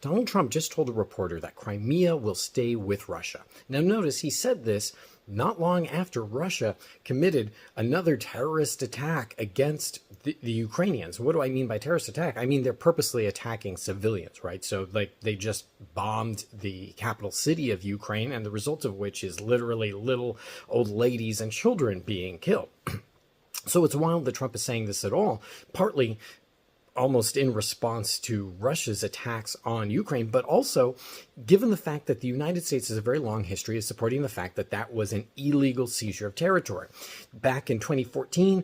Donald Trump just told a reporter that Crimea will stay with Russia. Now notice he said this not long after Russia committed another terrorist attack against the Ukrainians. What do I mean by terrorist attack? I mean they're purposely attacking civilians, right? So like they just bombed the capital city of Ukraine, and the result of which is literally little old ladies and children being killed. So it's wild that Trump is saying this at all, partly almost in response to Russia's attacks on Ukraine, but also given the fact that the United States has a very long history of supporting the fact that that was an illegal seizure of territory. Back in 2014,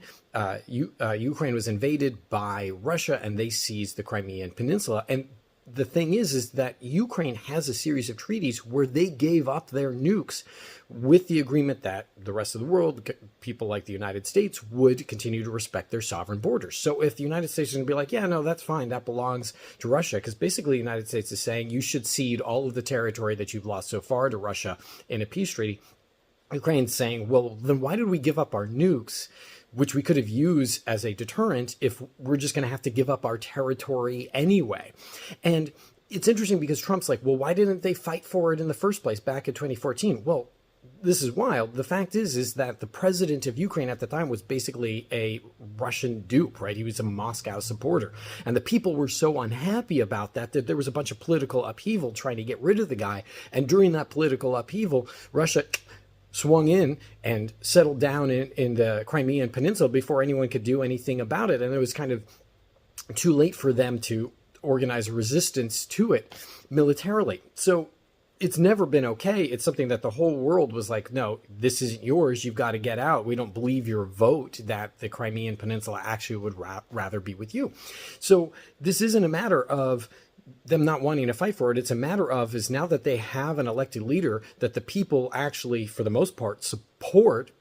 Ukraine was invaded by Russia and they seized the Crimean Peninsula. And the thing is that Ukraine has a series of treaties where they gave up their nukes with the agreement that the rest of the world, people like the United States, would continue to respect their sovereign borders. So if the United States is going to be like, yeah, no, that's fine, that belongs to Russia, because basically the United States is saying you should cede all of the territory that you've lost so far to Russia in a peace treaty, Ukraine's saying, well, then why did we give up our nukes, which we could have used as a deterrent, if we're just going to have to give up our territory anyway? And it's interesting because Trump's like, well, why didn't they fight for it in the first place back in 2014? Well, this is wild. The fact is that the president of Ukraine at the time was basically a Russian dupe, right? He was a Moscow supporter. And the people were so unhappy about that there was a bunch of political upheaval trying to get rid of the guy. And during that political upheaval, Russia swung in and settled down in the Crimean Peninsula before anyone could do anything about it. And it was kind of too late for them to organize a resistance to it militarily. So it's never been okay. It's something that the whole world was like, no, this isn't yours. You've got to get out. We don't believe your vote that the Crimean Peninsula actually would rather be with you. So this isn't a matter of them not wanting to fight for it. It's a matter of, is now that they have an elected leader that the people actually, for the most part, support,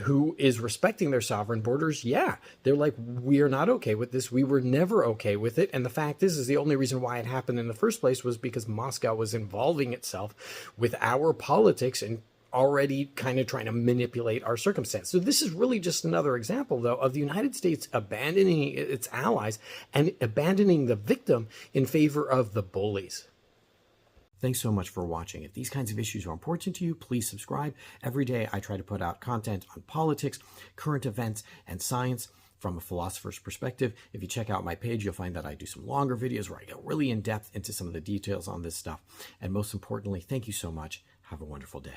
who is respecting their sovereign borders. Yeah, they're like, we are not okay with this. We were never okay with it. And the fact is the only reason why it happened in the first place was because Moscow was involving itself with our politics and already kind of trying to manipulate our circumstance. So this is really just another example, though, of the United States abandoning its allies and abandoning the victim in favor of the bullies. Thanks so much for watching. If these kinds of issues are important to you, please subscribe. Every day I try to put out content on politics, current events, and science from a philosopher's perspective. If you check out my page, you'll find that I do some longer videos where I go really in depth into some of the details on this stuff. And most importantly, thank you so much. Have a wonderful day.